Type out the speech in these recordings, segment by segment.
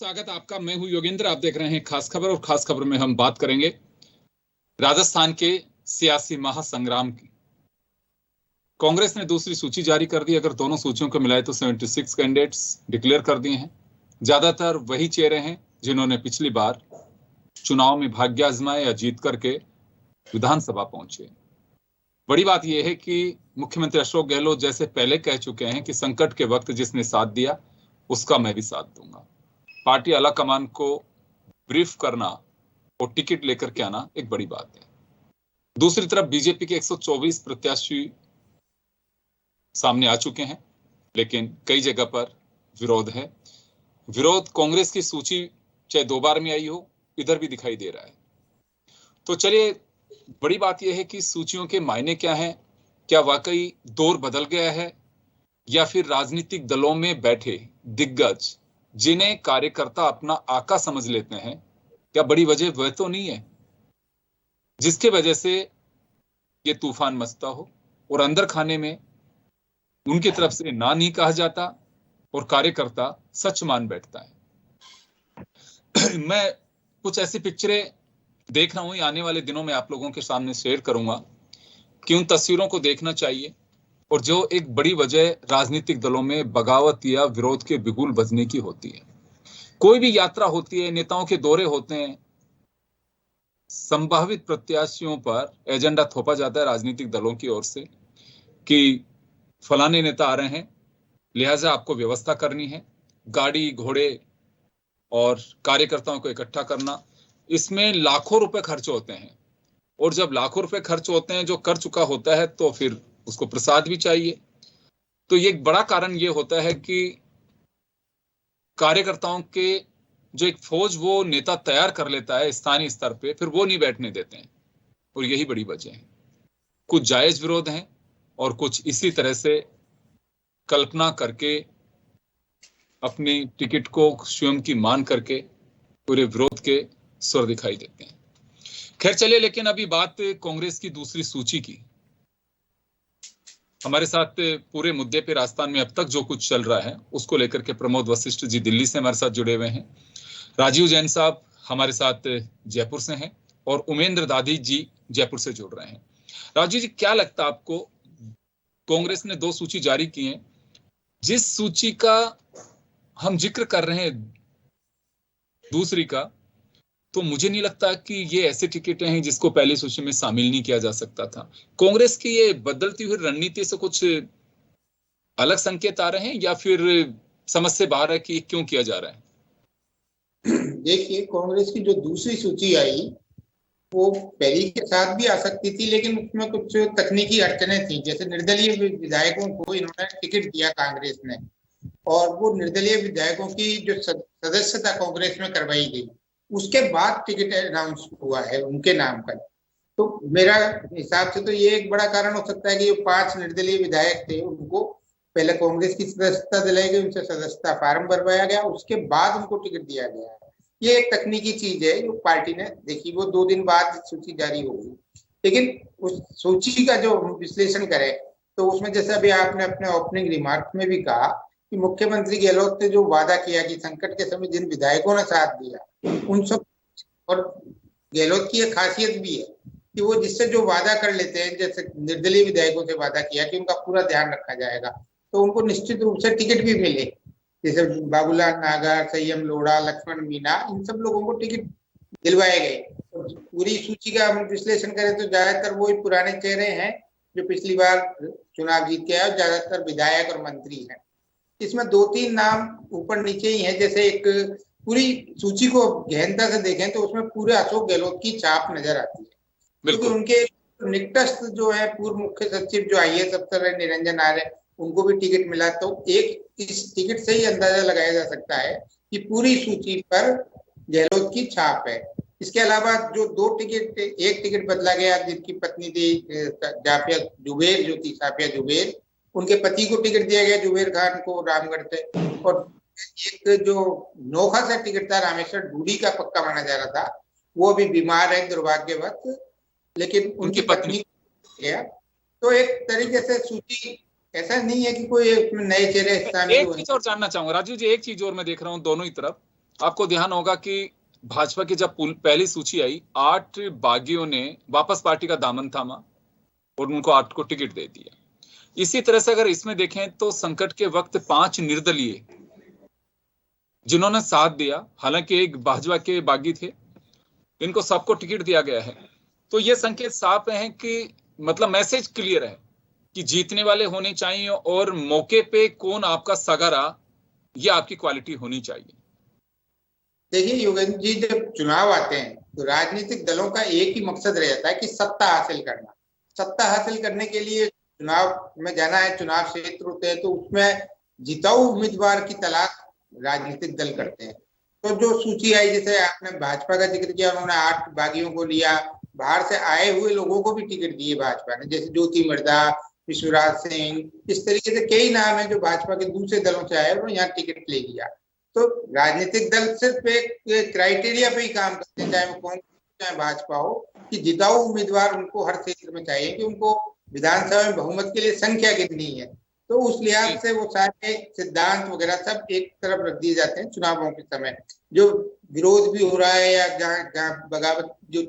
स्वागत आपका। मैं हूं योगेंद्र, आप देख रहे हैं खास खबर। और खास खबर में हम बात करेंगे राजस्थान के सियासी महासंग्राम की। कांग्रेस ने दूसरी सूची जारी कर दी। अगर दोनों सूचियों को मिलाए तो 76 कैंडिडेट्स डिक्लेयर कर दिए हैं। ज्यादातर वही चेहरे हैं जिन्होंने पिछली बार चुनाव में भाग्य आजमाए या जीत करके विधानसभा पहुंचे। बड़ी बात यह है कि मुख्यमंत्री अशोक गहलोत जैसे पहले कह चुके हैं कि संकट के वक्त जिसने साथ दिया उसका मैं भी साथ दूंगा। पार्टी आला कमान को ब्रीफ करना और टिकट लेकर के आना एक बड़ी बात है। दूसरी तरफ बीजेपी के 124 प्रत्याशी सामने आ चुके हैं, लेकिन कई जगह पर विरोध है। विरोध कांग्रेस की सूची चाहे 2 बार में आई हो, इधर भी दिखाई दे रहा है। तो चलिए, बड़ी बात यह है कि सूचियों के मायने क्या हैं। क्या वाकई दौर बदल गया है, या फिर राजनीतिक दलों में बैठे दिग्गज जिन्हें कार्यकर्ता अपना आका समझ लेते हैं, क्या बड़ी वजह वह तो नहीं है जिसके वजह से ये तूफान मचता हो और अंदर खाने में उनकी तरफ से ना नहीं कहा जाता और कार्यकर्ता सच मान बैठता है। मैं कुछ ऐसी पिक्चरें देख रहा हूं, आने वाले दिनों में आप लोगों के सामने शेयर करूंगा कि उन तस्वीरों को देखना चाहिए। और जो एक बड़ी वजह राजनीतिक दलों में बगावत या विरोध के बिगुल बजने की होती है। कोई भी यात्रा होती है, नेताओं के दौरे होते हैं, संभावित प्रत्याशियों पर एजेंडा थोपा जाता है राजनीतिक दलों की ओर से कि फलाने नेता आ रहे हैं, लिहाजा आपको व्यवस्था करनी है, गाड़ी घोड़े और कार्यकर्ताओं को इकट्ठा करना। इसमें लाखों रुपए खर्च होते हैं, और जब लाखों रुपए खर्च होते हैं जो कर चुका होता है, तो फिर उसको प्रसाद भी चाहिए। तो ये एक बड़ा कारण ये होता है कि कार्यकर्ताओं के जो एक फौज वो नेता तैयार कर लेता है स्थानीय स्तर पे, फिर वो नहीं बैठने देते हैं। और यही बड़ी वजह है। कुछ जायज विरोध हैं और कुछ इसी तरह से कल्पना करके अपनी टिकट को स्वयं की मान करके पूरे विरोध के स्वर दिखाई देते हैं। खैर चलिए, लेकिन अभी बात कांग्रेस की दूसरी सूची की। हमारे साथ पूरे मुद्दे पे राजस्थान में अब तक जो कुछ चल रहा है उसको लेकर के प्रमोद वशिष्ठ जी दिल्ली से हमारे साथ जुड़े हुए हैं। राजीव जैन साहब हमारे साथ जयपुर से हैं और उमेंद्र दादी जी जयपुर से जुड़ रहे हैं। राजीव जी, क्या लगता है आपको, कांग्रेस ने 2 सूची जारी की है, जिस सूची का हम जिक्र कर रहे हैं दूसरी का, तो मुझे नहीं लगता कि ये ऐसे टिकटें हैं जिसको पहली सूची में शामिल नहीं किया जा सकता था। कांग्रेस की ये बदलती हुई रणनीति से कुछ अलग संकेत आ रहे हैं, या फिर समझ से बाहर है कि क्यों किया जा रहा है? देखिए, कांग्रेस की जो दूसरी सूची आई वो पहली के साथ भी आ सकती थी, लेकिन उसमें कुछ तकनीकी अड़चने थी। जैसे निर्दलीय विधायकों को इन्होंने टिकट दिया कांग्रेस ने, और वो निर्दलीय विधायकों की जो सदस्यता कांग्रेस में करवाई गई, उसके बाद टिकट अनाउंस हुआ है उनके नाम का। तो मेरा हिसाब से तो ये एक बड़ा कारण हो सकता है कि जो 5 निर्दलीय विधायक थे उनको पहले कांग्रेस की सदस्यता दिलाई गई, उनसे सदस्यता फार्म भरवाया गया, उसके बाद उनको टिकट दिया गया है। ये एक तकनीकी चीज है जो पार्टी ने देखी। वो 2 दिन बाद सूची जारी होगी, लेकिन उस सूची का जो विश्लेषण करें तो उसमें जैसे अभी आपने अपने ओपनिंग रिमार्क में भी कहा कि मुख्यमंत्री गहलोत ने जो वादा किया कि संकट के समय जिन विधायकों ने साथ दिया उन सब, और गहलोत की एक खासियत भी है कि वो जिससे जो वादा कर लेते हैं, जैसे निर्दलीय विधायकों से वादा किया कि उनका पूरा ध्यान रखा जाएगा, तो उनको निश्चित रूप से टिकट भी मिले। जैसे बाबूलाल नागर, संयम लोढ़ा, लक्ष्मण मीणा, इन सब लोगों को टिकट दिलवाए गए। पूरी सूची का हम विश्लेषण करें तो ज्यादातर वही पुराने चेहरे हैं जो पिछली बार चुनाव जीत के आए, और ज्यादातर विधायक और मंत्री हैं। इसमें 2-3 नाम ऊपर नीचे ही हैं। जैसे एक पूरी सूची को गहनता से देखें तो उसमें पूरे अशोक गहलोत की छाप नजर आती है, क्योंकि उनके निकटस्थ जो है पूर्व मुख्य सचिव जो IAS अफसर है निरंजन आर्य, उनको भी टिकट मिला। तो एक इस टिकट से ही अंदाजा लगाया जा सकता है कि पूरी सूची पर गहलोत की छाप है। इसके अलावा जो 2 टिकट, एक टिकट बदला गया जिनकी पत्नी थी जाफिया जुबेर, जो थी साफिया जुबेर, उनके पति को टिकट दिया गया जुबेर खान को रामगढ़ से। और एक जो नोखा से टिकट था रामेश्वर ढूंढी का पक्का माना जा रहा था, वो अभी बीमार है दुर्भाग्यवश, लेकिन उनकी पत्नी गया। तो एक तरीके से सूची ऐसा नहीं है कि कोई नए चेहरे शामिल हुए। एक चीज और जानना चाहूंगा राजू जी, एक चीज और मैं देख रहा हूँ दोनों ही तरफ आपको ध्यान होगा कि भाजपा की जब पहली सूची आई, 8 बागियों ने वापस पार्टी का दामन थामा और उनको 8 को टिकट दे दिया। इसी तरह से अगर इसमें देखें तो संकट के वक्त 5 निर्दलीय जिन्होंने साथ दिया, हालांकि एक भाजपा के बागी थे, इनको सबको टिकट दिया गया है। तो ये संकेत साफ है कि मतलब मैसेज क्लियर है कि जीतने वाले होने चाहिए और मौके पे कौन आपका सगारा, ये आपकी क्वालिटी होनी चाहिए। देखिए योगेंद्र जी, जब चुनाव आते हैं तो राजनीतिक दलों का एक ही मकसद रह जाता है कि सत्ता हासिल करना। सत्ता हासिल करने के लिए चुनाव में जाना है, चुनाव क्षेत्र होते हैं, तो उसमें जिताऊ उम्मीदवार की तलाश राजनीतिक दल करते हैं। तो जो सूची आई, जैसे आपने भाजपा का जिक्र किया, उन्होंने 8 बागियों को लिया, बाहर से आए हुए लोगों को भी टिकट दिए भाजपा ने, जैसे ज्योति मिर्धा, विश्वराज सिंह, इस तरीके से कई नाम है जो भाजपा के दूसरे दलों से आए और यहाँ टिकट ले लिया। तो राजनीतिक दल सिर्फ एक क्राइटेरिया पे ही काम करते हैं, चाहे वो कांग्रेस चाहे भाजपा हो, कि जिताऊ उम्मीदवार उनको हर क्षेत्र में चाहिए, कि उनको विधानसभा में बहुमत के लिए संख्या कितनी है। तो उस लिहाज से वो सारे सिद्धांत वगैरह सब एक तरफ रख दिए जाते हैं चुनावों के समय। जो विरोध भी हो रहा है या जहाँ बगावत जो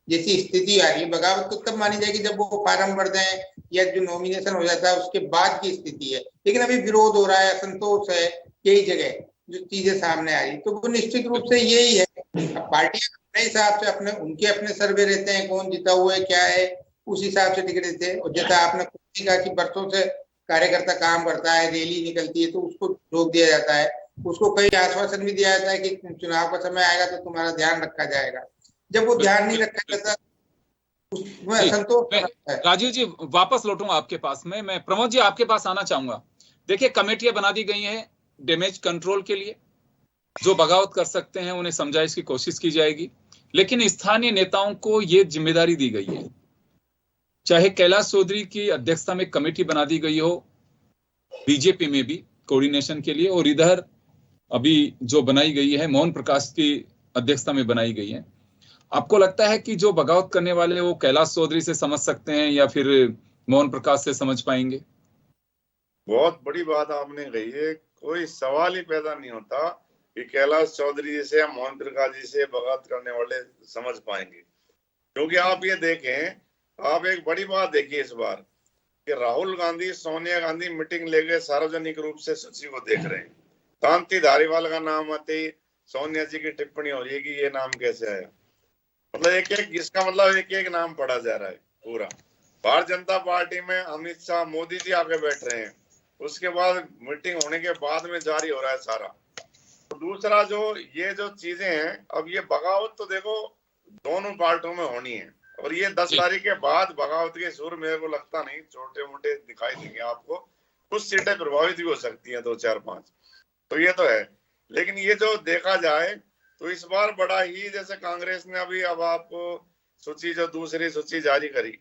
जैसी स्थिति आ रही है, बगावत तो तब मानी जाएगी जब वो फार्म भर दें या जो नॉमिनेशन हो जाता है उसके बाद की स्थिति है। लेकिन अभी विरोध हो रहा है, असंतोष है कई जगह, जो चीजें सामने आ रही, तो वो निश्चित रूप से यही है। अब पार्टियां अपने हिसाब से उनके अपने सर्वे रहते हैं, कौन जीता हुआ है क्या है, उस हिसाब से टिकट देते हैं। और जैसा आपने खुद कहा कि बरसों से कार्यकर्ता काम करता है, रैली निकलती है, तो उसको रोक दिया जाता है, उसको कई आश्वासन भी दिया जाता है कि चुनाव का समय आएगा तो तुम्हारा ध्यान रखा जाएगा। जब वो ध्यान नहीं रखा जाता उसमें असंतोष है। राजीव जी, वापस लौटूंगा आपके पास में, मैं प्रमोद जी आपके पास आना चाहूंगा। देखिए, कमेटियां बना दी गई हैं डैमेज कंट्रोल के लिए, जो बगावत कर सकते हैं उन्हें समझाइश की कोशिश की जाएगी, लेकिन स्थानीय नेताओं को यह जिम्मेदारी दी गई है। चाहे कैलाश चौधरी की अध्यक्षता में कमेटी बना दी गई हो बीजेपी में भी कोऑर्डिनेशन के लिए, और इधर अभी जो बनाई गई है मोहन प्रकाश की अध्यक्षता में बनाई गई है, आपको लगता है कि जो बगावत करने वाले वो कैलाश चौधरी से समझ सकते हैं या फिर मोहन प्रकाश से समझ पाएंगे? बहुत बड़ी बात आपने कही है, कोई सवाल ही पैदा नहीं होता कि कैलाश चौधरी जी से या मोहन प्रकाश जी से बगावत करने वाले समझ पाएंगे। क्योंकि आप ये देखें, आप एक बड़ी बात देखिए इस बार कि राहुल गांधी, सोनिया गांधी मीटिंग लेके सार्वजनिक रूप से सूची को देख रहे हैं। कांति धारीवाल का नाम आते ही सोनिया जी की टिप्पणी हो रही है कि ये नाम कैसे आया। मतलब इसका मतलब एक नाम पढ़ा जा रहा है पूरा। भारतीय जनता पार्टी में अमित शाह, मोदी जी आके बैठ रहे हैं, उसके बाद मीटिंग होने के बाद में जारी हो रहा है सारा। तो दूसरा ये जो चीजें हैं, अब ये बगावत तो देखो दोनों पार्टियों में होनी है, और ये 10 तारीख के बाद बगावत के सुर मेरे को लगता नहीं, छोटे मोटे दिखाई देंगे आपको, कुछ सीटें प्रभावित भी हो सकती हैं 2, 4, 5, तो ये तो है। लेकिन ये जो देखा जाए तो इस बार बड़ा ही, जैसे कांग्रेस ने अभी अब आपको सूची, जो दूसरी सूची जारी करी,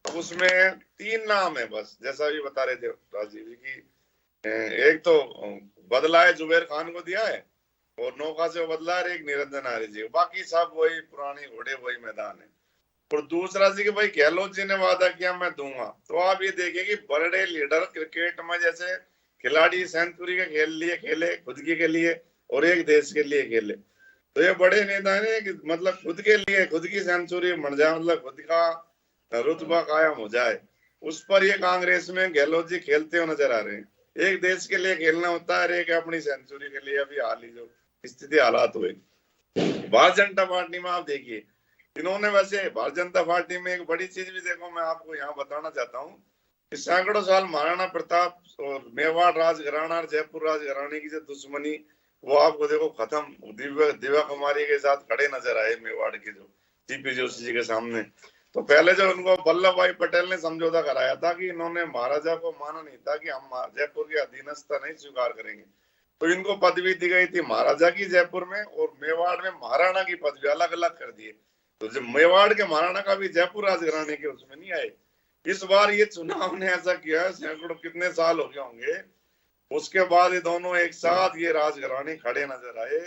उसमें 3 नाम है बस, जैसा अभी बता रहे थे राजीव जी की। एक तो बदला है, जुबेर खान को दिया है, और नौका से बदला है एक निरंजन आर्य जी, बाकी सब वही पुराने घोड़े वही मैदान है। और दूसरा जी कि भाई गहलोत जी ने वादा किया मैं दूंगा, तो आप ये देखिए कि बड़े लीडर क्रिकेट में जैसे खिलाड़ी सेंचुरी के खेले खुद के लिए और एक देश के लिए खेले, तो ये बड़े नेता है कि मतलब खुद के लिए खुद की सेंचुरी बन जाए, मतलब खुद का रुतबा कायम हो जाए, उस पर ये कांग्रेस में गहलोत जी खेलते हुए नजर आ रहे हैं। एक देश के लिए खेलना होता है, एक अपनी सेंचुरी के लिए। अभी हाल ही जो स्थिति हालात हुए भारतीय जनता पार्टी में, आप देखिए इन्होंने, वैसे भारतीय जनता पार्टी में एक बड़ी चीज भी देखो, मैं आपको यहाँ बताना चाहता हूँ कि सैकड़ों साल महाराणा प्रताप और मेवाड़ राजघराना और जयपुर राजघराने की जो दुश्मनी, वो आपको देखो खत्म। दिव्या कुमारी के साथ खड़े नजर आए मेवाड़ के जो सीपी जोशी जी के सामने। तो पहले जो उनको वल्लभ भाई पटेल ने समझौता कराया था कि इन्होंने महाराजा को माना नहीं था कि हम जयपुर की अधीनस्था नहीं स्वीकार करेंगे, तो इनको पदवी दी गई थी महाराजा की जयपुर में, और मेवाड़ में महाराणा की पदवी अलग अलग कर दिए। तो जो मेवाड़ के महाराणा का भी जयपुर राजघराने के उसमें नहीं आए। इस बार ये चुनाव ने ऐसा किया, सैकड़ों कितने साल हो गए होंगे, उसके बाद ये दोनों एक साथ ये राजघराने खड़े नजर आए।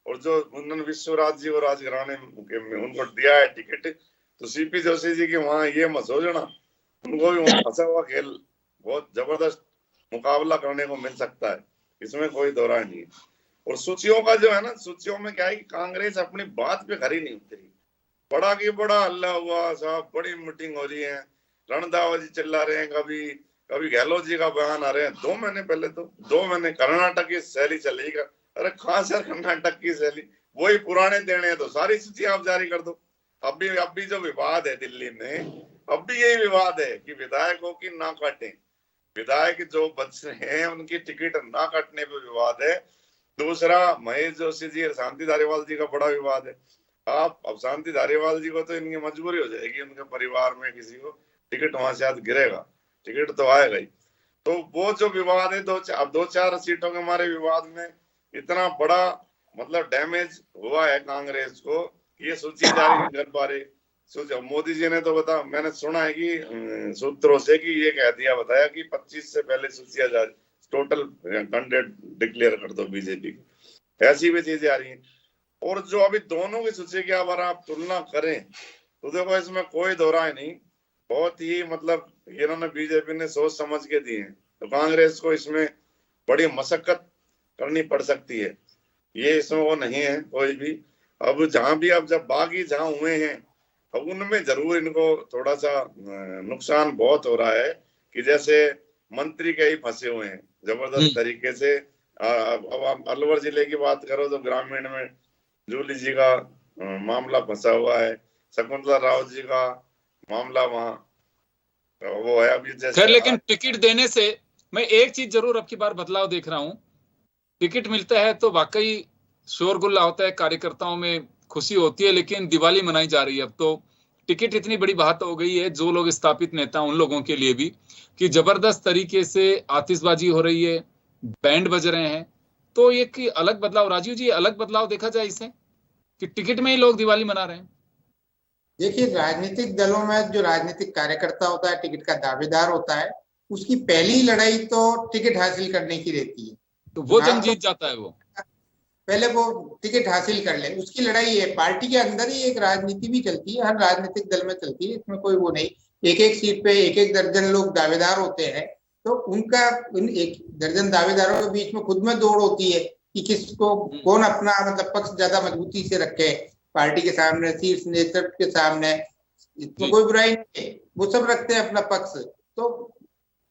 और जो उन्होंने विश्वराज जी और राजघराने उनको दिया है टिकट, तो सीपी जोशी जी की वहां ये मत सोचना, उनको भी वहां फंसा हुआ खेल बहुत जबरदस्त मुकाबला करने को मिल सकता है, इसमें कोई दो राय नहीं है। और सूचियों का जो है ना, सूचियों में क्या है कि कांग्रेस अपनी बात पे खरी नहीं उतरी, बड़ा की बड़ा हल्ला हुआ साहब, बड़ी मीटिंग हो रही है, रणदाबाजी चिल्ला रहे हैं, कभी कभी गहलोत जी का बयान आ रहे हैं। 2 महीने पहले तो 2 महीने कर्नाटक की शैली चलेगी। अरे कहां सर कर्नाटक की शैली, वही पुराने देने हैं तो सारी सूची आप जारी कर दो। अब भी जो विवाद है दिल्ली में, अब भी यही विवाद है कि विधायकों की ना काटें, विधायक जो बच रहे हैं उनकी टिकट ना काटने पे विवाद है। दूसरा महेश जोशी जी और शांति धारीवाल जी का बड़ा विवाद है। आप अब शांति धारीवाल जी को तो इनकी मजबूरी हो जाएगी, उनके परिवार में किसी को टिकट वहां से आज गिरेगा, टिकट तो आएगा ही। तो वो जो विवाद है, 2-4 सीटों के हमारे विवाद में इतना बड़ा मतलब डैमेज हुआ है कांग्रेस को, ये सूची जारी नहीं कर पा रहे। मोदी जी ने तो मैंने सुना है कि सूत्रों से कि ये कह दिया, बताया कि 25 से पहले सूचियां जारी, टोटल कैंडिडेट डिक्लेयर कर दो बीजेपी की, ऐसी भी चीजें आ रही हैं। और जो अभी दोनों की सूची की अगर आप तुलना करें तो देखो इसमें कोई दो राय नहीं, बहुत ही मतलब इन्होंने बीजेपी ने सोच समझ के दिए हैं। तो कांग्रेस को इसमें बड़ी मशक्कत करनी पड़ सकती है, ये इसमें वो नहीं है कोई भी। अब जहां भी अब जब बागी जहां हुए हैं अब उनमें जरूर इनको थोड़ा सा नुकसान बहुत हो रहा है कि जैसे मंत्री के ही फंसे हुए हैं जबरदस्त तरीके से। अब अलवर जिले की बात करो तो ग्रामीण में जूली जी का मामला फंसा हुआ है, शकुंतला राव जी का मामला वहां वो है अभी जैसे। खैर लेकिन टिकट देने से मैं एक चीज जरूर अब की बार बदलाव देख रहा हूं, टिकट मिलता है तो वाकई शोरगुल्ला होता है, कार्यकर्ताओं में खुशी होती है, लेकिन दिवाली मनाई जा रही है। अब तो टिकट इतनी बड़ी बात हो गई है जो लोग स्थापित नेता उन लोगों के लिए भी कि जबरदस्त तरीके से आतिशबाजी हो रही है, बैंड बज रहे हैं। तो एक अलग बदलाव, राजीव जी अलग बदलाव देखा जाए इसे कि टिकट में ही लोग दिवाली मना रहे हैं। देखिए, राजनीतिक दलों में जो राजनीतिक कार्यकर्ता होता है, टिकट का दावेदार होता है, उसकी पहली लड़ाई तो टिकट हासिल करने की रहती है। तो वो जंग जीत जाता है, वो पहले वो टिकट हासिल कर ले, उसकी लड़ाई है। पार्टी के अंदर ही एक राजनीति भी चलती है, हर राजनीतिक दल में चलती है, इसमें कोई वो नहीं। एक सीट पे एक दर्जन लोग दावेदार होते हैं, तो उनका उन 1 दर्जन दावेदारों के बीच में खुद में दौड़ होती है कि किसको कौन अपना मतलब पक्ष ज्यादा मजबूती से रखे पार्टी के सामने, शीर्ष नेतृत्व के सामने। इसमें कोई बुराई नहीं है, वो सब रखते हैं अपना पक्ष। तो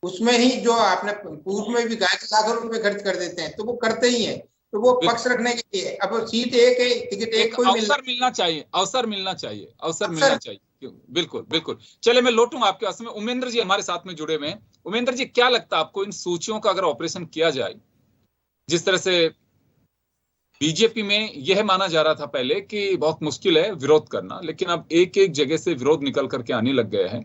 उसमें ही जो आपने पूर्व में भी कहा कि लाखों रुपए खर्च कर देते हैं, तो वो करते ही है, तो वो पक्ष रखने के लिए। अब सीट एक है, टिकट एक कोई मिलना चाहिए, अवसर मिलना चाहिए। बिल्कुल बिल्कुल। चले मैं लौटूंगा आपके पास में। उमेंद्र जी हमारे साथ में जुड़े हुए हैं। उमेंद्र जी, क्या लगता है आपको इन सूचियों का अगर ऑपरेशन किया जाए, जिस तरह से बीजेपी में यह माना जा रहा था पहले कि बहुत मुश्किल है विरोध करना, लेकिन अब एक एक जगह से विरोध निकल करके आने लग गए हैं।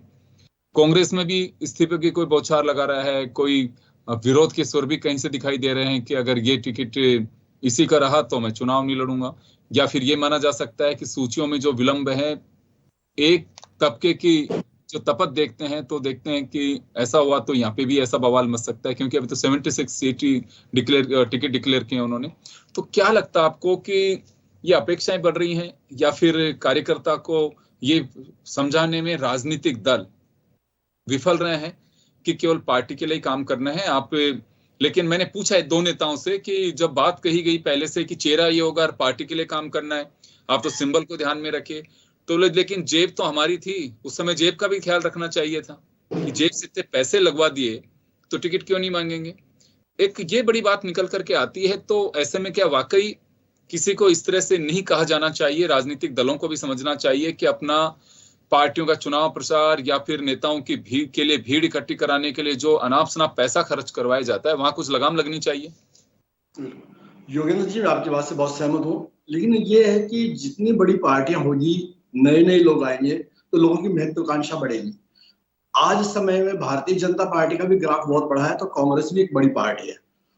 कांग्रेस में भी इस्तीफे की कोई बौछार लगा रहा है, कोई विरोध के सुर भी कहीं से दिखाई दे रहे हैं कि अगर ये टिकट इसी का रहा तो मैं चुनाव नहीं लड़ूंगा। या फिर ये माना जा सकता है कि सूचियों में जो विलंब है, एक तबके की जो तपत देखते हैं तो देखते हैं कि ऐसा हुआ तो यहाँ पे भी ऐसा बवाल मच सकता है, क्योंकि अभी तो 76 सीट टिकट डिक्लेयर किए उन्होंने। तो क्या लगता है आपको कि ये अपेक्षाएं बढ़ रही हैं या फिर कार्यकर्ता को ये समझाने में राजनीतिक दल विफल रहे हैं कि केवल पार्टी के लिए काम करना है आप? लेकिन मैंने पूछा है 2 नेताओं से कि जब बात कही गई पहले से कि चेहरा ये होगा, पार्टी के लिए काम करना है, आप तो सिंबल को ध्यान में रखिए, तो लेकिन जेब तो हमारी थी उस समय, जेब का भी ख्याल रखना चाहिए था कि जेब से इतने पैसे लगवा दिए तो टिकट क्यों नहीं मांगेंगे। एक ये बड़ी बात निकल करके आती है। तो ऐसे में क्या वाकई किसी को इस तरह से नहीं कहा जाना चाहिए? राजनीतिक दलों को भी समझना चाहिए कि अपना पार्टियों का चुनाव प्रचार या फिर नेताओं की भीड़ के लिए भीड़ इकट्ठी कराने के लिए जो अनाप शनाप पैसा खर्च करवाया जाता है, वहां कुछ लगाम लगनी चाहिए। योगेंद्र जी, मैं आपकी बात से बहुत सहमत हूँ, लेकिन ये है कि जितनी बड़ी पार्टियां होगी, नए नए लोग आएंगे तो लोगों की महत्वाकांक्षा बढ़ेगी। आज समय में भारतीय जनता पार्टी का भी ग्राफ बहुत बड़ा है, तो कांग्रेस भी एक बड़ी पार्टी है।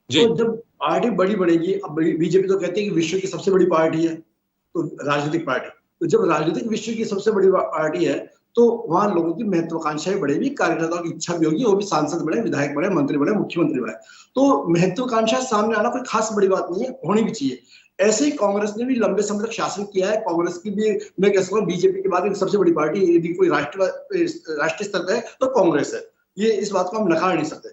तो जब पार्टी बड़ी बढ़ेगी, अब बीजेपी तो कहती है कि विश्व की सबसे बड़ी पार्टी है, तो राजनीतिक पार्टी, तो जब राजनीतिक विश्व की सबसे बड़ी पार्टी है तो वहां लोगों की महत्वाकांक्षाएं बढ़ेगी, कार्यकर्ताओं की इच्छा भी होगी, वो भी सांसद बने, विधायक बने, मंत्री बने, मुख्यमंत्री बने। तो महत्वाकांक्षा सामने आना कोई खास बड़ी बात नहीं है, होनी भी चाहिए। ऐसे ही कांग्रेस ने भी लंबे समय तक शासन किया है। कांग्रेस की भी मैं कह सकता हूँ बीजेपी के बाद सबसे बड़ी पार्टी यदि कोई राष्ट्रीय स्तर पर है तो कांग्रेस है, ये इस बात को हम नकार नहीं सकते।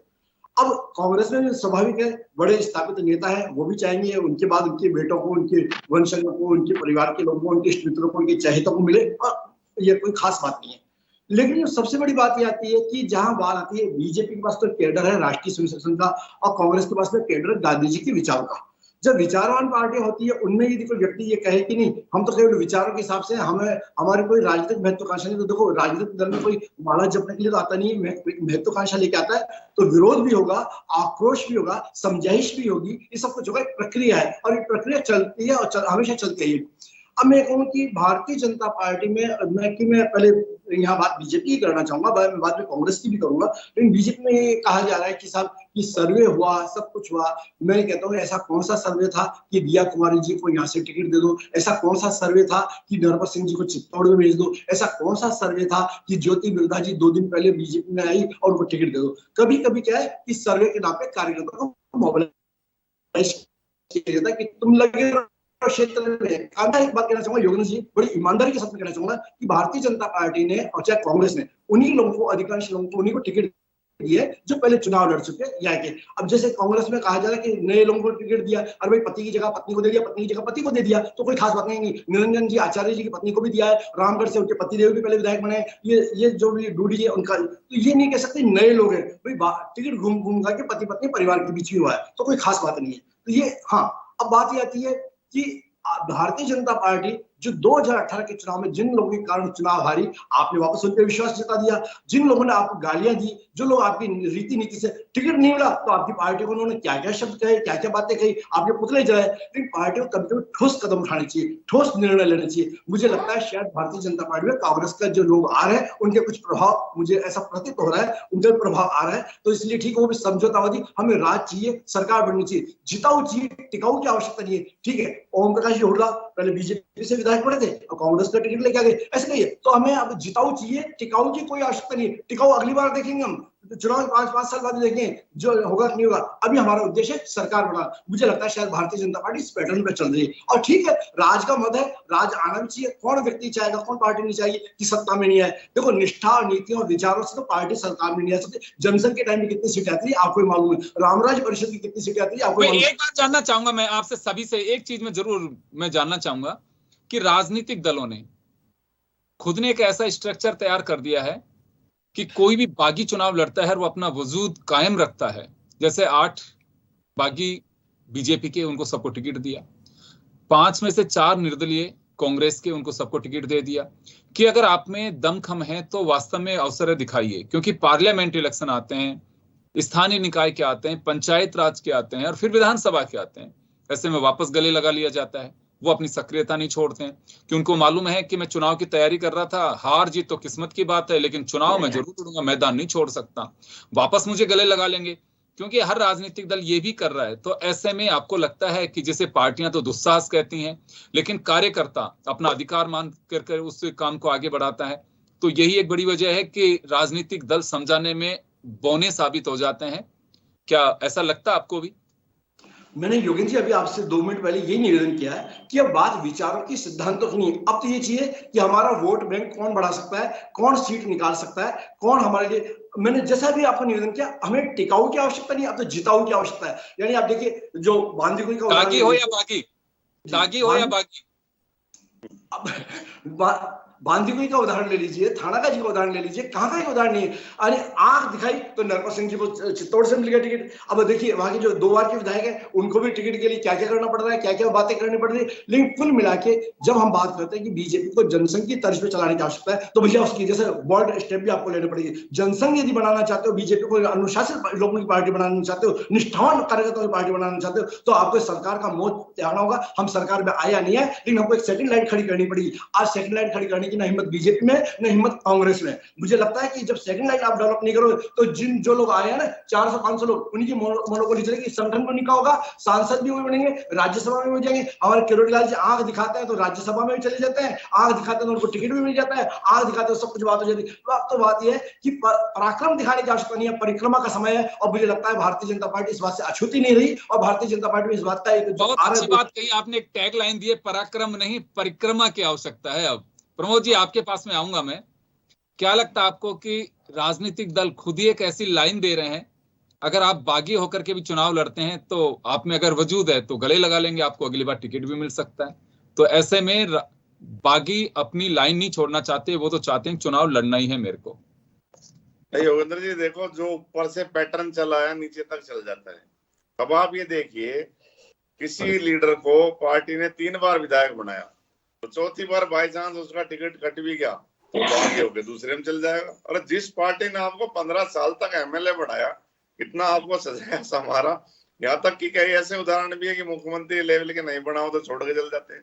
अब कांग्रेस में स्वाभाविक है, बड़े स्थापित नेता है, वो भी चाहेंगे उनके बाद उनके बेटों को, उनके वंशजों को, उनके परिवार के लोगों को, उनके इष्ट मित्रों को, उनके चहेतों को मिले, और ये कोई खास बात नहीं है। लेकिन सबसे बड़ी बात ये आती है कि जहां बात आती है, बीजेपी के पास तो कैडर है राष्ट्रीय स्वयं सेवक संघ का, और कांग्रेस के पास में कैडर है गांधी जी के विचारों का। जब विचारवान पार्टी होती है, उनमें यदि कोई व्यक्ति ये कहे कि नहीं, हम तो केवल विचारों के हिसाब से, हमें हमारी कोई राजनीतिक महत्वाकांक्षा नहीं, तो देखो राजनीतिक दल में कोई माला जपने के लिए तो आता नहीं है, महत्वाकांक्षा लेके आता है, तो विरोध भी होगा, आक्रोश भी होगा, समझाइश भी होगी, ये सब कुछ होगा, एक प्रक्रिया है, और ये प्रक्रिया चलती है और हमेशा चलती है। अब मैं कहूँ कि भारतीय जनता पार्टी में मैं पहले यहाँ बात बीजेपी की करना चाहूंगा, बाद में कांग्रेस की भी करूंगा, लेकिन बीजेपी में ये कहा जा रहा है कि साहब कि सर्वे हुआ, सब कुछ हुआ। मैं कहता हूँ ऐसा कौन सा सर्वे था कि दिया कुमारी जी को यहाँ से टिकट दे दो, ऐसा कौन सा सर्वे था कि नरपत सिंह जी को चित्तौड़ में भेज दो, ऐसा कौन सा सर्वे था कि ज्योति बिरला जी 2 दिन पहले बीजेपी में आई और उनको टिकट दे दो। कभी कभी क्या है कि सर्वे के नाम पे कार्यकर्ताओं को मोबिलाइज किया जाता है कि तुम लगे क्षेत्र में। एक बात कहना चाहूंगा योगेंद्र जी, बड़ी ईमानदारी के साथ कहना चाहूंगा कि भारतीय जनता पार्टी ने और चाहे कांग्रेस ने उन्हीं लोगों को, अधिकांश लोगों को उन्हीं को टिकट दिए जो पहले चुनाव लड़ चुके या के। अब जैसे कांग्रेस में कहा जा रहा है कि नए लोगों को टिकट दिया, और भाई पति की जगह पत्नी को दे दिया, पत्नी की जगह पति को दे दिया, तो कोई खास बात नहीं। निरंजन जी आचार्य जी की पत्नी को भी दिया है, रामगढ़ से उनके पति देव भी पहले विधायक बने, ये जो भी डूडी है उनका, तो ये नहीं कह सकते नए लोग हैं भाई, टिकट घूम घूम करके पति पत्नी परिवार के बीच ही हुआ है, तो कोई खास बात नहीं है। तो ये हाँ, अब बात ये आती है कि भारतीय जनता पार्टी जो 2018 के चुनाव में जिन लोगों के कारण चुनाव हारी, आपने वापस उन पर विश्वास जता दिया, जिन लोगों ने आपको गालियां दी, जो लोग आपकी रीति नीति से टिकट नहीं मिला, तो आपकी पार्टी को उन्होंने क्या क्या शब्द कहे, क्या क्या बातें कही, आपने पुतले जलाए। लेकिन पार्टी को कभी कभी ठोस कदम उठाने चाहिए, ठोस निर्णय लेने चाहिए। मुझे लगता है शायद भारतीय जनता पार्टी में कांग्रेस का जो लोग आ रहे हैं, उनके कुछ प्रभाव, मुझे ऐसा प्रतीत हो रहा है, उनका प्रभाव आ रहा है, तो इसलिए ठीक है, वो भी समझौतावादी, हमें राज चाहिए, सरकार बननी चाहिए, जिताऊ चाहिए, टिकाऊ की आवश्यकता नहीं है। ठीक है, ओम प्रकाश हुड्डा पहले बीजेपी से विधायक बने थे और कांग्रेस का टिकट लेके आ गए, ऐसे नहीं है। तो हमें अब जिताऊ चाहिए, टिकाऊ की कोई आवश्यकता नहीं है। टिकाऊ अगली बार देखेंगे, हम चुनाव 5 साल बाद देखेंगे जो होगा नहीं होगा। अभी हमारा उद्देश्य है सरकार बनाना। मुझे लगता है शायद भारतीय जनता पार्टी इस पैटर्न पे चल रही है, और ठीक है, राज का मत है, राज आना भी चाहिए। कौन व्यक्ति चाहेगा, कौन पार्टी नहीं चाहिए कि सत्ता में नहीं आए। देखो, निष्ठा, नीतियों और विचारों से तो पार्टी सरकार में नहीं आ सकती। जनसंघ के टाइम में कितनी सीटें आती है आपको मालूम है, रामराज परिषद की कितनी सीटें आती है आपको मालूम है। एक बात जानना चाहूंगा मैं आपसे सभी से, एक चीज में जरूर मैं जानना चाहूंगा कि राजनीतिक दलों ने खुद ने एक ऐसा स्ट्रक्चर तैयार कर दिया है कि कोई भी बागी चुनाव लड़ता है, वो अपना वजूद कायम रखता है। जैसे 8 बागी बीजेपी के, उनको सबको टिकट दिया, 5 में से 4 निर्दलीय कांग्रेस के, उनको सबको टिकट दे दिया कि अगर आप में दमखम है तो वास्तव में अवसर दिखाइए, क्योंकि पार्लियामेंट इलेक्शन आते हैं, स्थानीय निकाय के आते हैं, पंचायत राज के आते हैं, और फिर विधानसभा के आते हैं। ऐसे में वापस गले लगा लिया जाता है। वो अपनी सक्रियता नहीं छोड़ते हैं कि उनको मालूम है कि मैं चुनाव की तैयारी कर रहा था, हार जीत तो किस्मत की बात है, लेकिन चुनाव में जरूर लड़ूंगा, मैदान नहीं छोड़ सकता। वापस मुझे गले लगा लेंगे, क्योंकि हर राजनीतिक दल ये भी कर रहा है। तो ऐसे में आपको लगता है कि जैसे पार्टियां तो दुस्साहस कहती हैं, लेकिन कार्यकर्ता अपना अधिकार मान कर उस काम को आगे बढ़ाता है। तो यही एक बड़ी वजह है कि राजनीतिक दल समझाने में बौने साबित हो जाते हैं। क्या ऐसा लगता है आपको भी? मैंने योगेंद्र जी अभी आपसे 2 मिनट पहले यही निवेदन किया है कि अब बात विचारों की, सिद्धांतों की नहीं। अब तो ये चाहिए कि हमारा वोट बैंक कौन बढ़ा सकता है, कौन सीट निकाल सकता है, कौन हमारे लिए। मैंने जैसा भी आपको निवेदन किया, हमें टिकाऊ की आवश्यकता नहीं, अब तो जिताऊ की आवश्यकता है। यानी आप देखिए, जो बांदीकुई का दागी हो या बागी, दागी हो या बागी, बांदीकुई का उदाहरण ले लीजिए, थानाका जी का उदाहरण ले लीजिए, कहाँ का उदाहरण नहीं है। अरे आंख दिखाई तो नरपत सिंह जी को चित्तौड़ से मिल गया टिकट। अब देखिए, वहां के जो 2 बार के विधायक है, उनको भी टिकट के लिए क्या क्या करना पड़ रहा है, क्या क्या बातें करनी पड़ रही है। लेकिन कुल मिला के जब हम बात करते हैं कि बीजेपी को जनसंघ की तर्ज पे चलाने की आवश्यकता है, तो भैया उसकी जैसे बोल्ड स्टेप भी आपको लेने पड़ेगी। जनसंघ यदि बनाना चाहते हो, बीजेपी को अनुशासित लोगों की पार्टी बनाना चाहते हो, निष्ठावान कार्यकर्ताओं की पार्टी बनाना चाहते हो, तो आपको सरकार का मोह त्यागना होगा। हम सरकार में आया नहीं है, लेकिन हमको एक सेकंड लाइन खड़ी करनी पड़ेगी। आज सेकंड लाइन खड़ी करने की ना हिम्मत बीजेपी में, न हिम्मत कांग्रेस में। मुझे लगता है कि जब सेकंड लाइन आप डेवलप नहीं करोगे, तो जो लोग आए हैं ना, 400-500 लोग, उनकी मोनोपोली चलेगी। संगठन को नहीं होगा, सांसद भी वही बनेंगे, राज्यसभा में हो जाएंगे। हमारे किरोड़ी लाल जी आंख दिखाते हैं तो राज्यसभा में भी चले जाते हैं, आंख दिखाते हैं तो उनको टिकट भी मिल जाता है, आंख दिखाते हैं सब कुछ बात हो जाती है। तो अब तो बात यह है कि पराक्रम दिखाने की आवश्यकता नहीं है, परिक्रमा का समय है। और मुझे लगता है भारतीय जनता पार्टी इस बात से अछूती नहीं रही, और भारतीय जनता पार्टी में इस बात का बहुत अच्छी बात कही आपने, एक टैग लाइन दी है, पराक्रम नहीं परिक्रमा की आवश्यकता है। अब प्रमोद जी, आपके पास में आऊंगा मैं। क्या लगता है आपको कि राजनीतिक दल खुद ही एक ऐसी लाइन दे रहे हैं अगर आप बागी होकर के भी चुनाव लड़ते हैं तो आप में अगर वजूद है तो गले लगा लेंगे, आपको अगली बार टिकट भी मिल सकता है। तो ऐसे में बागी अपनी लाइन नहीं छोड़ना चाहते, वो तो चाहते हैं चुनाव लड़ना ही है मेरे को। नहीं योगेंद्र जी, देखो जो ऊपर से पैटर्न चला है नीचे तक चल जाता है। अब आप ये देखिए, किसी लीडर को पार्टी ने 3 बार विधायक बनाया, तो चौथी बार बाई चांस उसका टिकट कट भी गया तो बागी होकर दूसरे में चल जाएगा। और जिस पार्टी ने आपको 15 साल तक एमएलए बनाया, इतना आपको सजाया संवारा, यहाँ तक कि कई ऐसे उदाहरण भी है कि मुख्यमंत्री लेवल के नहीं बनाओ तो छोड़ के चल जाते हैं।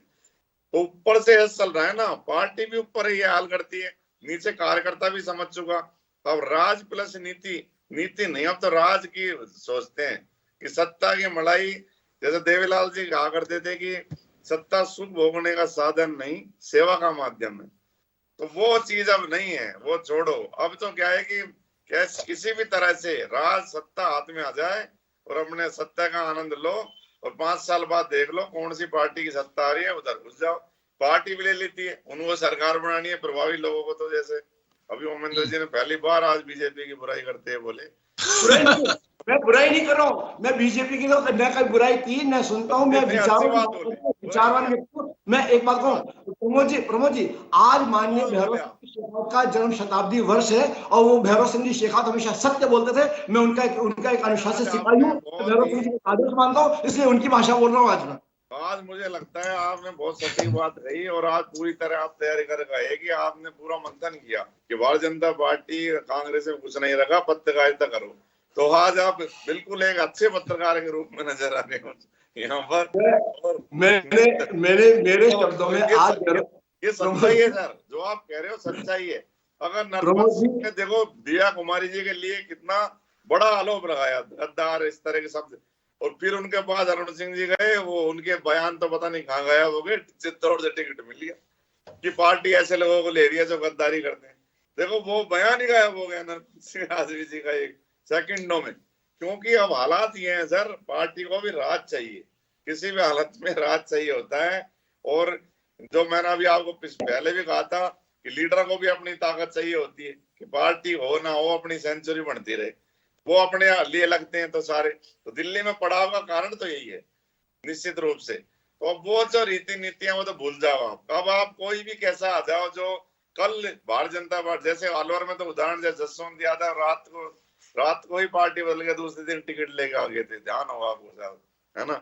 तो ऊपर से ऐसा चल रहा है ना, पार्टी भी ऊपर ये हाल करती है, नीचे कार्यकर्ता भी समझ चुका। अब राज प्लस नीति नहीं, अब तो राज की सोचते हैं कि सत्ता की मलाई। जैसे देवीलाल जी कहा करते थे कि सत्ता सुख भोगने का साधन नहीं, सेवा का माध्यम है। तो वो चीज अब नहीं है, वो छोड़ो। अब तो क्या है कि किसी भी तरह से राज सत्ता हाथ में आ जाए और अपने सत्ता का आनंद लो, और 5 साल बाद देख लो कौन सी पार्टी की सत्ता आ रही है, उधर घुस जाओ। पार्टी भी ले लेती है, उनको सरकार बनानी है, प्रभावी लोगों को। तो जैसे अभी ओमेंद्र जी ने पहली बार आज बीजेपी की बुराई करते हैं बोले। मैं बुराई नहीं कर रहा हूँ, मैं बीजेपी की न कहीं बुराई की न सुनता हूँ, मैं विचारवान व्यक्ति हूँ। मैं एक बात कहूँ प्रमोद जी, आज माननीय भैरव सिंह शेखावत का जन्म शताब्दी वर्ष है, और वो भैरव सिंह जी शेखावत हमेशा सत्य बोलते थे। मैं उनका एक अनुशासित सिपाही हूँ, भैरव सिंह जी को आदर्श मानता हूँ, इसलिए उनकी भाषा बोल रहा हूँ आज मैं। आज मुझे लगता है आपने बहुत सटीक बात कही, और आज पूरी तरह आप तैयारी कर गए कि आपने पूरा मंथन किया कि भारतीय जनता पार्टी कांग्रेस में कुछ नहीं रखा, पत्रकारिता करो। तो आज आप बिल्कुल एक अच्छे पत्रकार के रूप में नजर आ रहे हो यहाँ पर। और मेरे शब्दों में आज ये सच्चाई है सर, जो आप कह रहे हो सच्चाई है। अगर नरपत सिंह ने देखो दिया कुमारी जी के लिए कितना बड़ा आरोप लगाया, गद्दार, इस तरह के शब्द, और फिर उनके बाद अरुण सिंह जी गए, वो उनके बयान तो पता नहीं कहाँ गया हो गए, चित्तौड़ से टिकट मिल गया कि पार्टी ऐसे लोगों को ले रही है जो गद्दारी करते हैं। देखो वो बयान ही गायब हो गया नरपत सिंह आजमी जी का एक सेकंडों में। क्योंकि अब हालात ये हैं सर, पार्टी को भी राज चाहिए, किसी भी हालत में राज चाहिए होता है। और जो मैंने अभी आपको पहले भी कहा था कि लीडर को भी अपनी ताकत चाहिए होती है, कि पार्टी हो ना हो अपनी सेंचुरी बनती रहे। वो अपने लिए लगते हैं तो सारे, तो दिल्ली में पड़ाव का कारण तो यही है निश्चित रूप से। तो अब वो जो रीति नीतियां वो तो भूल जाओ आप। अब आप कोई भी कैसा आ जाओ, जो कल भारतीय जनता पार्टी, जैसे अलवर में तो उदाहरण जैसे जसवंत यादव रात को ही पार्टी बदल के दूसरे दिन टिकट लेके आ गए थे, ध्यान होगा आपको साहब, है ना।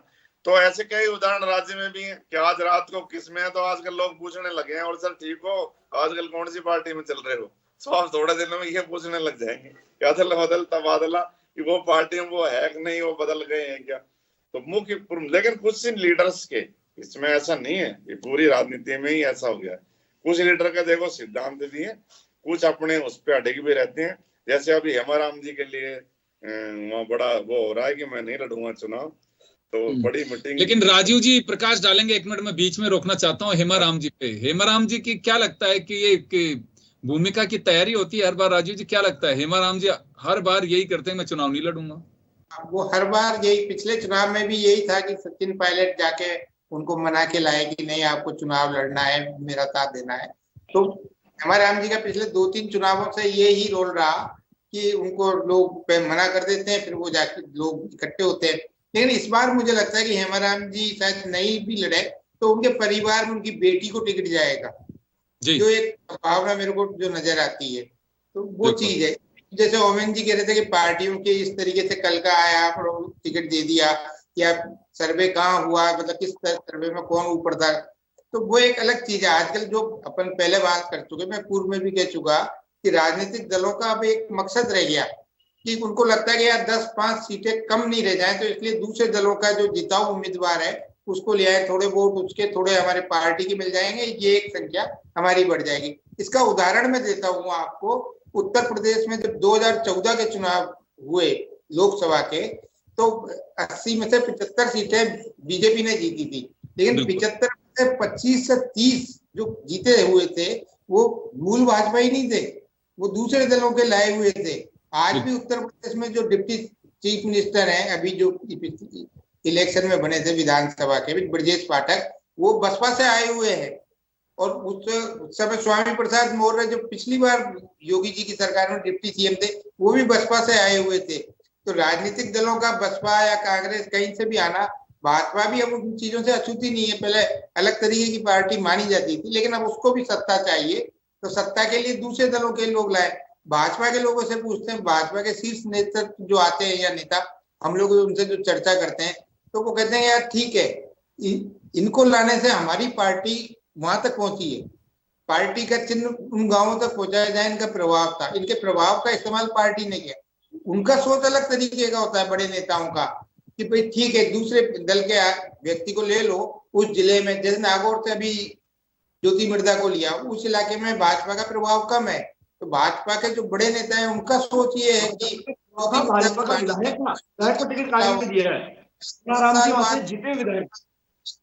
तो ऐसे कई उदाहरण राज्य में भी हैं कि आज रात को किस में है, तो आजकल लोग पूछने लगे हैं, और सर ठीक हो, आजकल कौन सी पार्टी में चल रहे हो। तो आप थोड़े दिनों में ये पूछने लग जाएंगे कि अदल बदल तबादला, कि वो पार्टी में वो है कि नहीं, वो बदल गए हैं क्या। तो मुख्य, लेकिन कुछ लीडर्स के इसमें ऐसा नहीं है, ये पूरी राजनीति में ही ऐसा हो गया है। कुछ लीडर का देखो सिद्धांत भी है, कुछ अपने उस पर अड़े भी रहते हैं। जैसे अभी हेमाराम जी के लिए वहाँ बड़ा वो हो रहा है कि मैं नहीं लड़ूंगा चुनाव, तो बड़ी मीटिंग। लेकिन राजीव जी प्रकाश डालेंगे, एक मिनट में बीच में रोकना चाहता हूँ हेमाराम जी पे। हेमाराम जी की क्या लगता है कि ये भूमिका की तैयारी होती है हर बार? राजीव जी क्या लगता है, हेमाराम जी हर बार यही करते हैं मैं चुनाव नहीं लड़ूंगा? वो हर बार यही, पिछले चुनाव में भी यही था कि सचिन पायलट जाके उनको मना के लाए कि नहीं आपको चुनाव लड़ना है, मेरा साथ देना है। तो हेमाराम जी का पिछले 2-3 चुनावों से यही रोल रहा कि उनको लोग मना कर देते हैं, फिर वो जाके लोग इकट्ठे होते हैं। लेकिन इस बार मुझे लगता है कि हेमाराम जी शायद नहीं भी लड़े तो उनके परिवार में उनकी बेटी को टिकट जाएगा, जो एक भावना मेरे को जो नजर आती है। तो वो चीज है, जैसे ओमेन जी कह रहे थे कि पार्टियों के इस तरीके से कल का आया और टिकट दे दिया, या सर्वे कहाँ हुआ, मतलब किस सर्वे में कौन ऊपर था, तो वो एक अलग चीज है। आजकल जो अपन पहले बात कर चुके, मैं पूर्व में भी कह चुका कि राजनीतिक दलों का अब एक मकसद रह गया कि उनको लगता है कि यार 10-5 सीटें कम नहीं रह जाए, तो इसलिए दूसरे दलों का जो जिताऊ उम्मीदवार है उसको ले आए, थोड़े वोट उसके थोड़े हमारे पार्टी के मिल जाएंगे, ये एक संख्या हमारी बढ़ जाएगी। इसका उदाहरण मैं देता हूँ आपको। उत्तर प्रदेश में जब 2014 के चुनाव हुए लोकसभा के, तो 80 में से 75 सीटें बीजेपी ने जीती थी, लेकिन 75 में से 25 से 30 जो जीते हुए थे वो मूल भाजपा ही नहीं थे, वो दूसरे दलों के लाए हुए थे। आज भी उत्तर प्रदेश में जो डिप्टी चीफ मिनिस्टर हैं, अभी जो इलेक्शन में बने थे विधानसभा के, ब्रजेश पाठक, वो बसपा से आए हुए हैं। और उस समय स्वामी प्रसाद मौर्य जो पिछली बार योगी जी की सरकार में डिप्टी सीएम थे, वो भी बसपा से आए हुए थे। तो राजनीतिक दलों का बसपा या कांग्रेस कहीं से भी आना, भाजपा भी अब उन चीजों से अछूती नहीं है। पहले अलग तरीके की पार्टी मानी जाती थी, लेकिन अब उसको भी सत्ता चाहिए, तो सत्ता के लिए दूसरे दलों के लोग लाए। भाजपा के लोगों से पूछते हैं, भाजपा के शीर्ष नेतृत्व जो आते हैं या नेता, हम लोग उनसे जो चर्चा करते हैं, तो वो कहते हैं यार ठीक है, इनको लाने से हमारी पार्टी वहां तक पहुंची है, पार्टी का चिन्ह उन गांवों तक पहुंचाया जाए, इनका प्रभाव था, इनके प्रभाव का इस्तेमाल पार्टी ने किया। उनका सोच अलग तरीके का होता है बड़े नेताओं का, कि भाई ठीक है, दूसरे दल के व्यक्ति को ले लो उस जिले में, जैसे नागौर से अभी ज्योति मिर्धा को लिया, उस इलाके में भाजपा का प्रभाव कम है, तो भाजपा के जो बड़े नेता हैं उनका सोच ये है कि भाजपा का विधायक को टिकट काहे में दिया है, जीते विधायक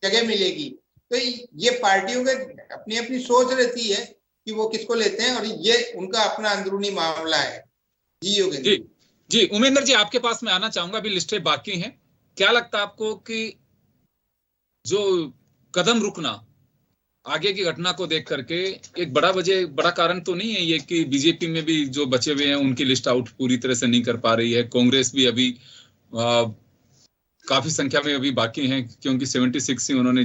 जगह मिलेगी। तो ये पार्टियों के अपनी अपनी सोच रहती है कि वो किसको लेते हैं, और ये उनका अपना अंदरूनी मामला है। जी योगेंद्र जी, उमेंद्र जी आपके पास मैं आना चाहूंगा, अभी लिस्टें बाकी हैं। क्या लगता है आपको कि जो कदम रुकना आगे की घटना को देख करके एक बड़ा कारण तो नहीं है ये कि बीजेपी में भी जो बचे हुए हैं उनकी लिस्ट आउट पूरी तरह से नहीं कर पा रही है, कांग्रेस भी अभी काफी संख्या में अभी बाकी हैं, क्योंकि 76 ही उन्होंने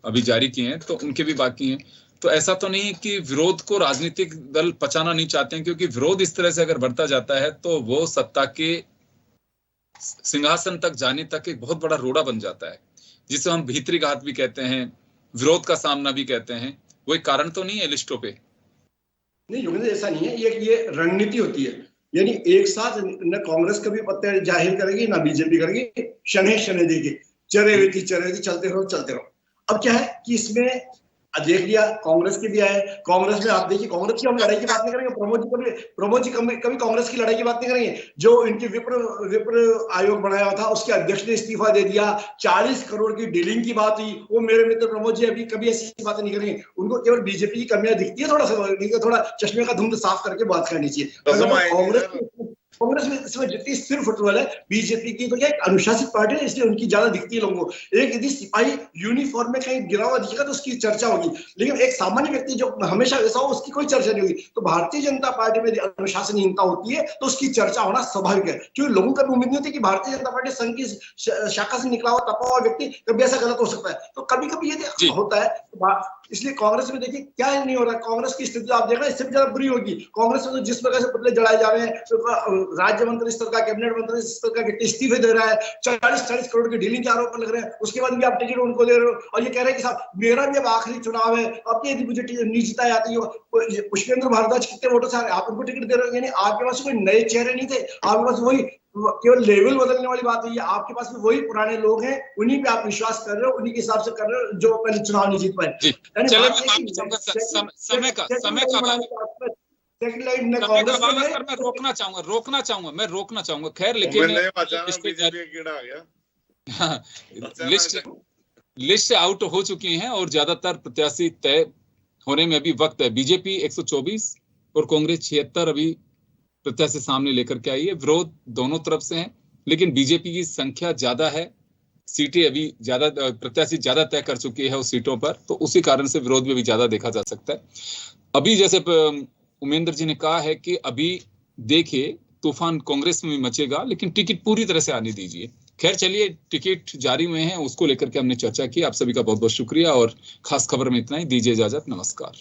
अभी जारी किए हैं, तो उनके भी बाकी हैं। तो ऐसा तो नहीं कि विरोध को राजनीतिक दल पचाना नहीं चाहते हैं, क्योंकि विरोध इस तरह से अगर बढ़ता जाता है तो वो सत्ता के सिंहासन तक जाने तक एक बहुत बड़ा रोड़ा बन जाता है, जिसे हम भीतरी घात भी कहते हैं, विरोध का सामना भी कहते हैं। वो एक कारण तो नहीं है लिस्टों पे? नहीं योगेंद्र, ऐसा नहीं है, ये रणनीति होती है। यानी एक साथ न कांग्रेस कभी पत्ते जाहिर करेगी ना बीजेपी करेगी, शनि देगी, चरे चलते रहो। अब क्या है कि इसमें देख लिया कांग्रेस के भी आए, कांग्रेस में आप देखिए, कांग्रेस की हम लड़ाई की बात नहीं करेंगे, प्रमोद जी कभी कांग्रेस की लड़ाई की बात नहीं करेंगे। जो इनके विप्र आयोग बनाया था उसके अध्यक्ष ने इस्तीफा दे दिया, 40 करोड़ की डीलिंग की बात हुई, वो मेरे मित्र प्रमोद जी अभी कभी ऐसी बातें नहीं करेंगे। उनको केवल बीजेपी की कमियां दिखती है, थोड़ा चश्मे का धुंध साफ करके बात करनी चाहिए। कांग्रेस में इसमें जितनी स्थिर फुटबॉल है, बीजेपी की तो क्या एक अनुशासित पार्टी है, इसलिए उनकी ज्यादा दिखती है लोगों को। एक यदि सिपाही यूनिफॉर्म में कहीं गिरा हुआ दिखेगा तो उसकी चर्चा होगी, लेकिन एक सामान्य व्यक्ति जो हमेशा वैसा हो उसकी कोई चर्चा नहीं होगी। तो भारतीय जनता पार्टी में अनुशासनहीनता होती है तो उसकी चर्चा होना स्वाभाविक है, क्योंकि लोगों को उम्मीद नहीं होती कि भारतीय जनता पार्टी संघ की शाखा से निकला हुआ तपा हुआ व्यक्ति कभी ऐसा गलत हो सकता है। तो कभी कभी ये होता है, इसलिए कांग्रेस में देखिए क्या नहीं हो रहा है। कांग्रेस की स्थिति आप देख रहे हैं, इससे ज्यादा बुरी होगी। कांग्रेस में तो जिस प्रकार से पुतले जलाए जा रहे हैं, तो राज्य मंत्री स्तर का, कैबिनेट मंत्री स्तर का व्यक्ति इस्तीफे दे रहा है, 40 करोड़ की डीलिंग के आरोप लग रहे हैं, उसके बाद भी आप टिकट उनको दे रहे हो और ये कह रहे हैं कि साहब मेरा भी अब आखिरी चुनाव है, अब यदि मुझे निजता आती हो। पुष्पेंद्र भारद्वाज कितने वोटों से आप उनको टिकट दे रहे हो, यानी आपके पास कोई नए चेहरे नहीं थे, आपके पास वही केवल लेवल बदलने वाली बात है। आपके पास भी वही पुराने लोग हैं, उन्हीं पे आप विश्वास कर रहे हो, उन्हीं के हिसाब से कर रहे हो जो पहले चुनाव नहीं जीत पाए। समय का मैं रोकना चाहूंगा खैर, लेकिन लिस्ट आउट हो चुकी हैं और ज्यादातर प्रत्याशी तय होने में अभी वक्त है। बीजेपी 124 और कांग्रेस 76 अभी प्रत्याशी सामने लेकर के आई है। विरोध दोनों तरफ से है, लेकिन बीजेपी की संख्या ज्यादा है, सीटें अभी ज्यादा, प्रत्याशी ज्यादा तय कर चुकी है उस सीटों पर, तो उसी कारण से विरोध में भी ज्यादा देखा जा सकता है। अभी जैसे उमेंद्र जी ने कहा है कि अभी देखिए तूफान कांग्रेस में भी मचेगा, लेकिन टिकट पूरी तरह से आने दीजिए। खैर चलिए, टिकट जारी हुए हैं, उसको लेकर के हमने चर्चा की। आप सभी का बहुत बहुत शुक्रिया और खास खबर में इतना ही। दीजिए इजाजत, नमस्कार।